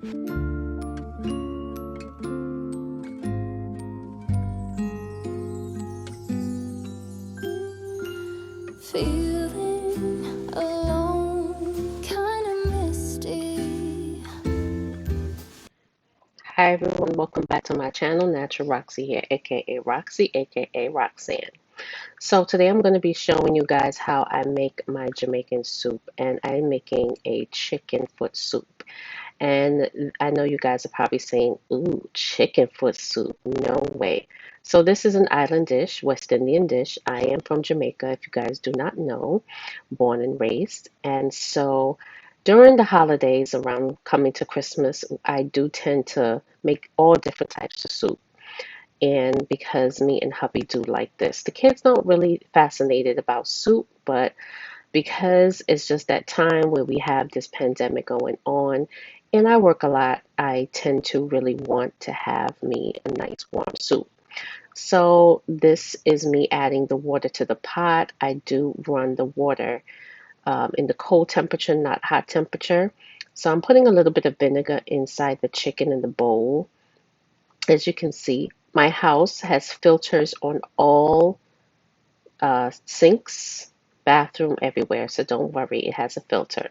Feeling alone, kinda misty. Hi everyone, welcome back to my channel, Natural Roxy here, aka Roxy, aka Roxanne. So today I'm going to be showing you guys how I make my Jamaican soup, and I'm making a chicken foot soup. And I know you guys are probably saying, ooh, chicken foot soup, no way. So this is an island dish, West Indian dish. I am from Jamaica, if you guys do not know, born and raised. And so during the holidays around coming to Christmas, I do tend to make all different types of soup. And because me and hubby do like this, the kids don't really fascinated about soup, but because it's just that time where we have this pandemic going on and I work a lot, I tend to really want to have me a nice warm soup. So this is me adding the water to the pot. I do run the water in the cold temperature, not hot temperature. So I'm putting a little bit of vinegar inside the chicken in the bowl. As you can see, my house has filters on all sinks, bathroom, everywhere. So don't worry, it has a filter.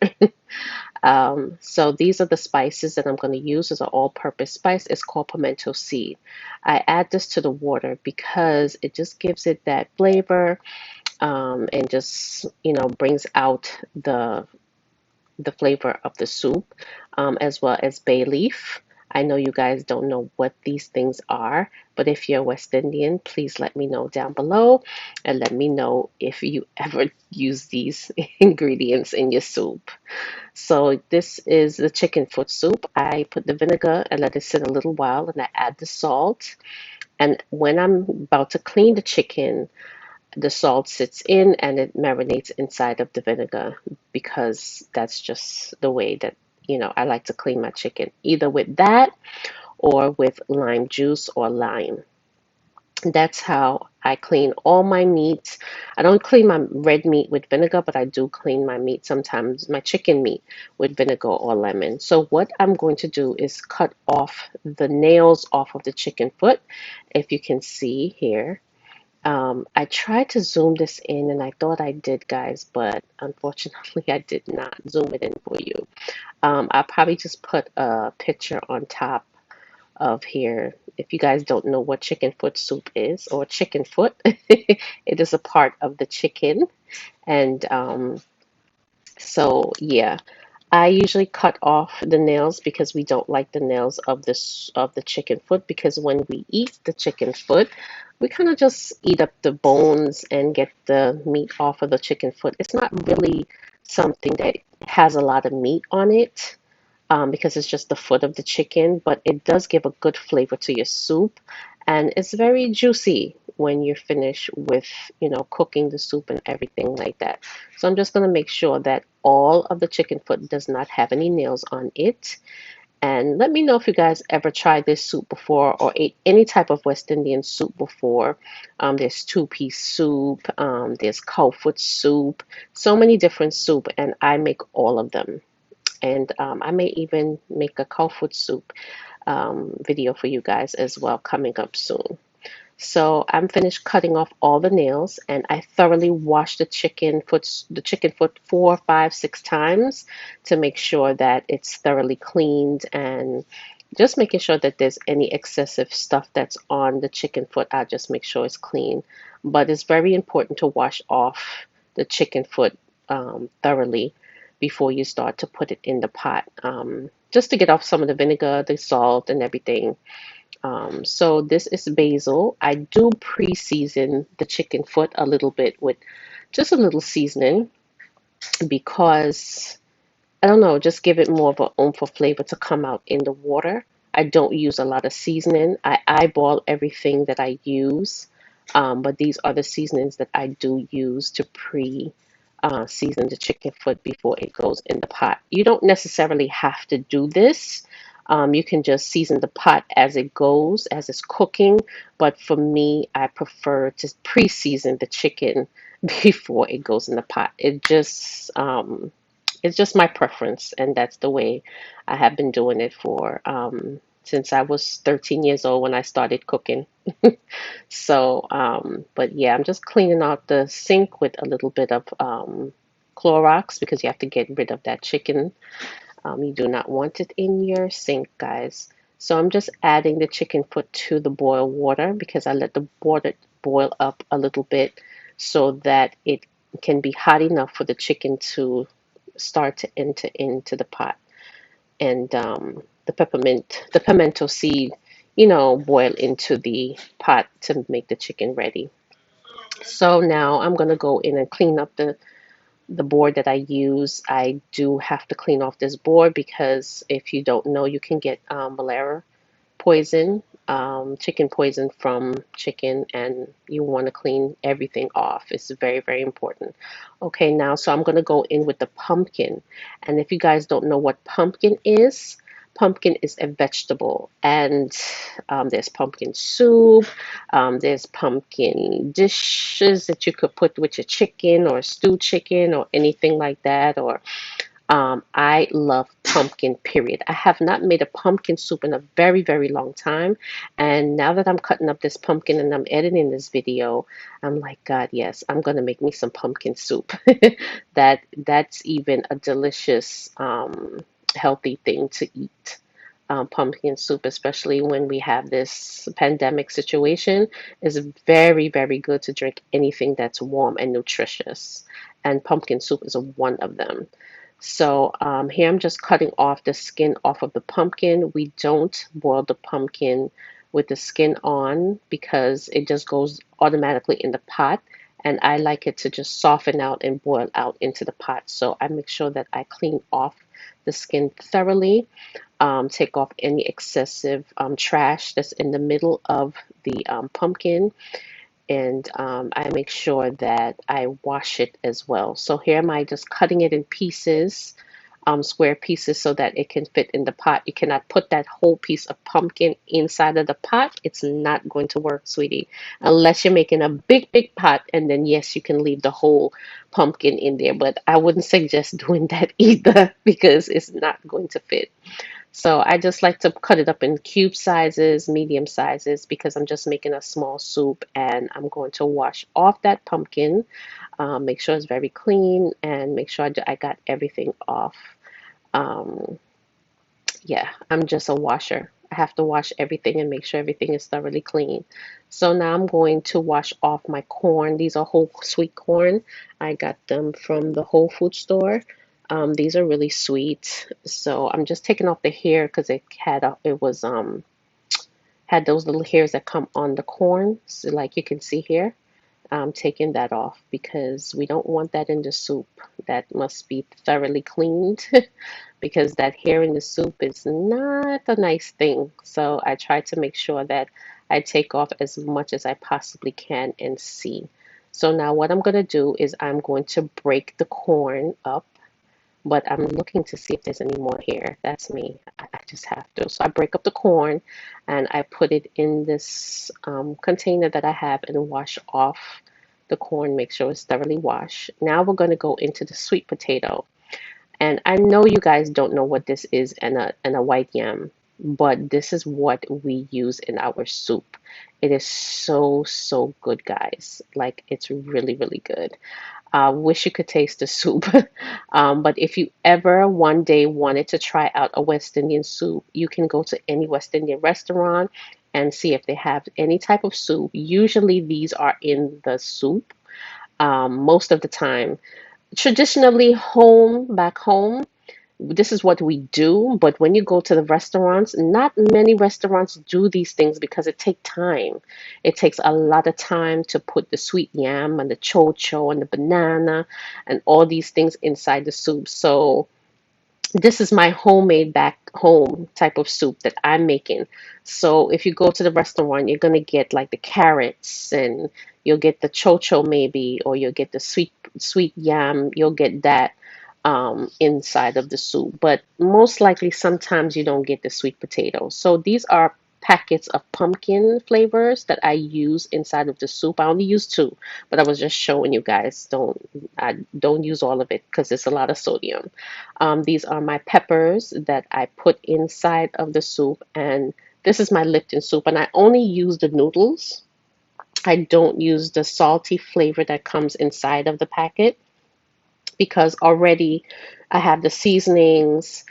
So these are the spices that I'm going to use as an all-purpose spice. It's called pimento seed. I add this to the water because it just gives it that flavor, and just brings out the flavor of the soup, as well as bay leaf. I know you guys don't know what these things are, but if you're West Indian, please let me know down below and let me know if you ever use these ingredients in your soup. So this is the chicken foot soup. I put the vinegar and let it sit a little while, and I add the salt. And when I'm about to clean the chicken, the salt sits in and it marinates inside of the vinegar, because that's just the way that I like to clean my chicken, either with that or with lime juice or lime. That's how I clean all my meats. I don't clean my red meat with vinegar, but I do clean my meat sometimes, my chicken meat, with vinegar or lemon. So what I'm going to do is cut off the nails off of the chicken foot. If you can see here, I tried to zoom this in and I thought I did, guys, but unfortunately I did not zoom it in for you. I'll probably just put a picture on top of here. If you guys don't know what chicken foot soup is, or chicken foot, it is a part of the chicken. And so, yeah, I usually cut off the nails because we don't like the nails of the chicken foot, because when we eat the chicken foot, we kind of just eat up the bones and get the meat off of the chicken foot. It's not really something that has a lot of meat on it, because it's just the foot of the chicken, but it does give a good flavor to your soup, and it's very juicy when you're finished with, cooking the soup and everything like that. So I'm just going to make sure that all of the chicken foot does not have any nails on it. And let me know if you guys ever tried this soup before or ate any type of West Indian soup before. There's two-piece soup, there's cow foot soup, so many different soup, and I make all of them. And I may even make a cow foot soup video for you guys as well, coming up soon. So I'm finished cutting off all the nails, and I thoroughly washed the chicken foot 4, 5, 6 times to make sure that it's thoroughly cleaned, and just making sure that there's any excessive stuff that's on the chicken foot. I just make sure it's clean. But it's very important to wash off the chicken foot thoroughly before you start to put it in the pot, just to get off some of the vinegar, the salt, and everything. So this is basil. I do pre-season the chicken foot a little bit with just a little seasoning, because I don't know, just give it more of an oomph of flavor to come out in the water. I don't use a lot of seasoning. I eyeball everything that I use, but these are the seasonings that I do use to season the chicken foot before it goes in the pot. You don't necessarily have to do this. You can just season the pot as it goes, as it's cooking. But for me, I prefer to pre-season the chicken before it goes in the pot. It just It's just my preference, and that's the way I have been doing it for since I was 13 years old when I started cooking. So, but yeah, I'm just cleaning out the sink with a little bit of Clorox because you have to get rid of that chicken. You do not want it in your sink, guys. So I'm just adding the chicken foot to the boiled water because I let the water boil up a little bit so that it can be hot enough for the chicken to start to enter into the pot. And the pimento seed, boil into the pot to make the chicken ready. So now I'm gonna go in and clean up the board that I use. I do have to clean off this board because if you don't know, you can get malaria poison, chicken poison from chicken, and you want to clean everything off. It's very, very important. Okay, now, so I'm going to go in with the pumpkin. And if you guys don't know what pumpkin is a vegetable, and there's pumpkin soup, there's pumpkin dishes that you could put with your chicken or stewed chicken or anything like that, or I love pumpkin, period. I have not made a pumpkin soup in a very, very long time. And now that I'm cutting up this pumpkin and I'm editing this video, I'm like, God, yes, I'm gonna make me some pumpkin soup. That's even a delicious, healthy thing to eat. Pumpkin soup, especially when we have this pandemic situation, is very, very good to drink anything that's warm and nutritious. And pumpkin soup is one of them. So here I'm just cutting off the skin off of the pumpkin. We don't boil the pumpkin with the skin on because it just goes automatically in the pot. And I like it to just soften out and boil out into the pot. So I make sure that I clean off the skin thoroughly, take off any excessive trash that's in the middle of the pumpkin, and I make sure that I wash it as well. So here am I just cutting it in pieces, square pieces, so that it can fit in the pot. You cannot put that whole piece of pumpkin inside of the pot. It's not going to work, sweetie, unless you're making a big, big pot, and then yes, you can leave the whole pumpkin in there. But I wouldn't suggest doing that either because it's not going to fit. So I just like to cut it up in cube sizes, medium sizes, because I'm just making a small soup and I'm going to wash off that pumpkin, make sure it's very clean, and make sure I got everything off. Um, yeah, I'm just a washer. I have to wash everything and make sure everything is thoroughly clean. So now I'm going to wash off my corn. These are whole sweet corn. I got them from the Whole Food store. These are really sweet. So I'm just taking off the hair because it had those little hairs that come on the corn. So like you can see here, I'm taking that off because we don't want that in the soup. That must be thoroughly cleaned because that hair in the soup is not a nice thing. So I try to make sure that I take off as much as I possibly can and see. So now what I'm going to do is I'm going to break the corn up, but I'm looking to see if there's any more here. That's me. I just have to. So I break up the corn and I put it in this container that I have and wash off the corn, make sure it's thoroughly washed. Now we're going to go into the sweet potato. And I know you guys don't know what this is and a white yam, but this is what we use in our soup. It is so, so good, guys. Like, it's really, really good. Wish you could taste the soup. But if you ever one day wanted to try out a West Indian soup, you can go to any West Indian restaurant and see if they have any type of soup. Usually these are in the soup most of the time. Traditionally, back home, this is what we do, but when you go to the restaurants, not many restaurants do these things because it takes time. It takes a lot of time to put the sweet yam and the chocho and the banana and all these things inside the soup. So this is my homemade back home type of soup that I'm making. So if you go to the restaurant, you're gonna get like the carrots and you'll get the chocho maybe, or you'll get the sweet yam. You'll get that inside of the soup. But most likely, sometimes you don't get the sweet potatoes. So these are packets of pumpkin flavors that I use inside of the soup. I only use two, but I was just showing you guys. I don't use all of it because it's a lot of sodium. These are my peppers that I put inside of the soup, and this is my Lipton soup, and I only use the noodles. I don't use the salty flavor that comes inside of the packet because already I have the seasonings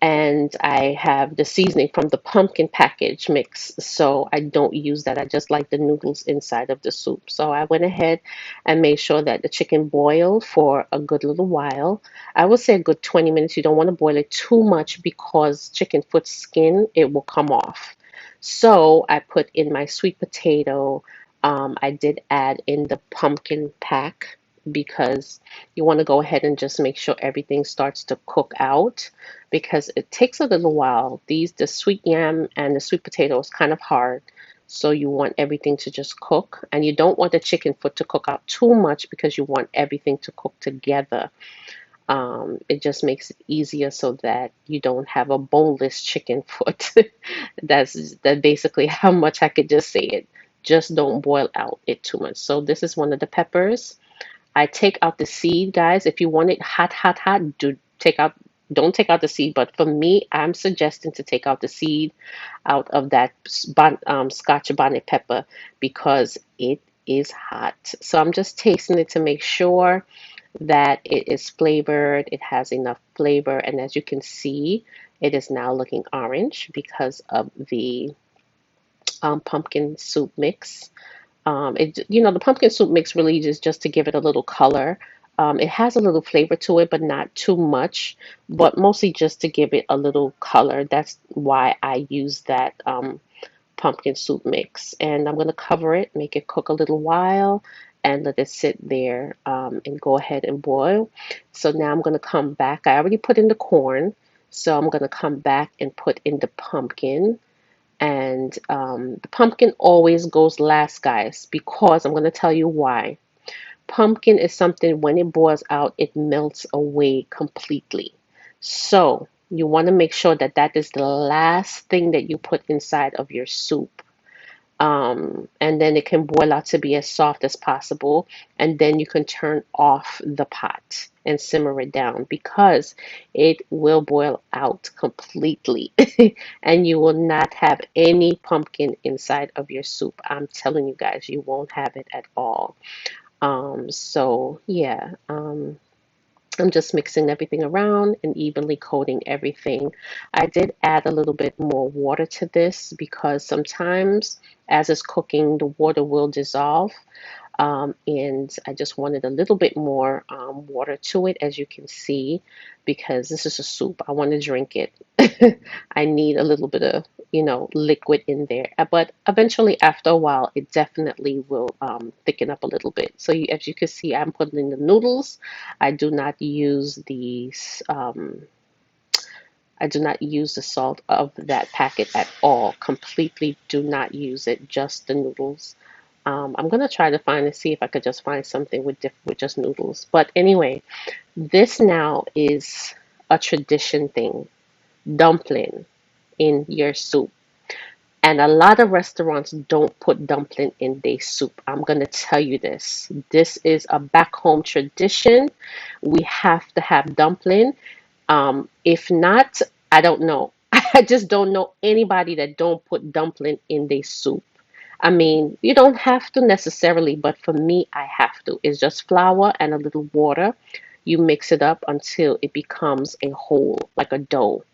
and I have the seasoning from the pumpkin package mix. So I don't use that. I just like the noodles inside of the soup. So I went ahead and made sure that the chicken boiled for a good little while. I would say a good 20 minutes. You don't want to boil it too much because chicken foot skin, it will come off. So I put in my sweet potato. I did add in the pumpkin pack because you want to go ahead and just make sure everything starts to cook out because it takes a little while. The sweet yam and the sweet potato is kind of hard. So you want everything to just cook, and you don't want the chicken foot to cook out too much because you want everything to cook together. It just makes it easier so that you don't have a boneless chicken foot. That basically how much I could just say it. Just don't boil out it too much. So this is one of the peppers. I take out the seed, guys. If you want it hot, hot, hot, don't take out the seed. But for me, I'm suggesting to take out the seed out of that Scotch bonnet pepper because it is hot. So I'm just tasting it to make sure that it is flavored. It has enough flavor, and as you can see, it is now looking orange because of the pumpkin soup mix. The pumpkin soup mix really is just to give it a little color. It has a little flavor to it, but not too much, but mostly just to give it a little color. That's why I use that pumpkin soup mix. And I'm going to cover it, make it cook a little while, and let it sit there and go ahead and boil. So now I'm going to come back. I already put in the corn, so I'm going to come back and put in the pumpkin. And the pumpkin always goes last, guys, because I'm going to tell you why. Pumpkin is something when it boils out, it melts away completely. So you want to make sure that that is the last thing that you put inside of your soup. And then it can boil out to be as soft as possible. And then you can turn off the pot and simmer it down because it will boil out completely and you will not have any pumpkin inside of your soup. I'm telling you guys, you won't have it at all. So yeah, I'm just mixing everything around and evenly coating everything. I did add a little bit more water to this because sometimes as it's cooking, the water will dissolve. And I just wanted a little bit more water to it, as you can see, because this is a soup. I want to drink it. I need a little bit of, liquid in there. But eventually, after a while, it definitely will thicken up a little bit. So as you can see, I'm putting in the noodles. I do not use these. I do not use the salt of that packet at all. Completely do not use it, just the noodles. I'm gonna try to find and see if I could just find something with just noodles. But anyway, this now is a tradition thing, dumpling in your soup. And a lot of restaurants don't put dumpling in their soup. I'm gonna tell you this. This is a back home tradition. We have to have dumpling. If not, I don't know. I just don't know anybody that don't put dumpling in their soup. I mean, you don't have to necessarily, but for me, I have to. It's just flour and a little water. You mix it up until it becomes a whole, like a dough.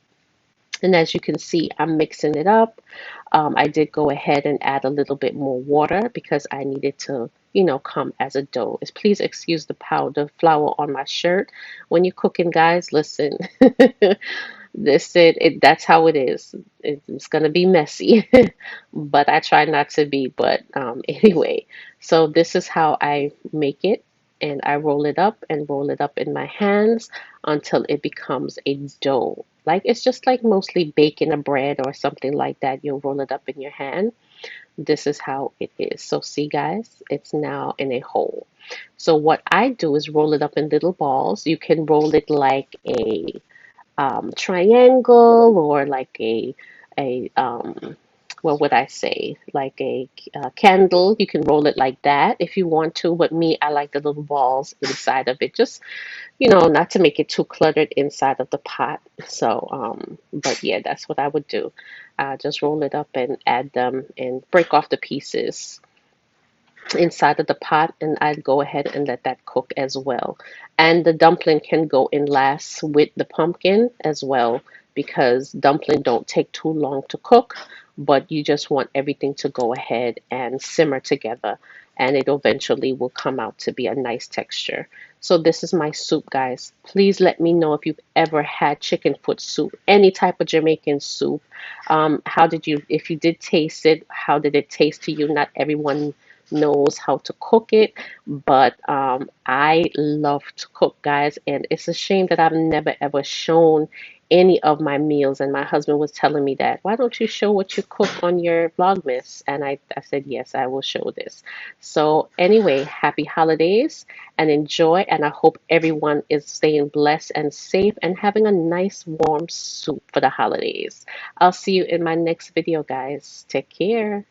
And as you can see, I'm mixing it up. I did go ahead and add a little bit more water because I needed to, come as a dough. Please excuse the powder flour on my shirt. When you're cooking, guys, listen. That's how it is. It's gonna be messy, but I try not to be. But anyway, so this is how I make it, and I roll it up and roll it up in my hands until it becomes a dough. Like it's just like mostly baking a bread or something like that. You'll roll it up in your hand. This is how it is. So see, guys, it's now in a hole. So what I do is roll it up in little balls. You can roll it like a triangle or like a what would I say, like a candle. You can roll it like that if you want to, but me, I like the little balls inside of it, just not to make it too cluttered inside of the pot. So, but yeah, that's what I would do. Just roll it up and add them and break off the pieces inside of the pot, and I'd go ahead and let that cook as well. And the dumpling can go in last with the pumpkin as well, because dumpling don't take too long to cook, but you just want everything to go ahead and simmer together, and it eventually will come out to be a nice texture. So this is my soup, guys. Please let me know if you've ever had chicken foot soup, any type of Jamaican soup. How did you, if you did taste it, how did it taste to you? Not everyone knows how to cook it, but I love to cook, guys, and it's a shame that I've never ever shown any of my meals. And my husband was telling me that, why don't you show what you cook on your vlogmas? And I said, yes, I will show this. So anyway, happy holidays and enjoy, and I hope everyone is staying blessed and safe and having a nice warm soup for the holidays. I'll see you in my next video, guys. Take care.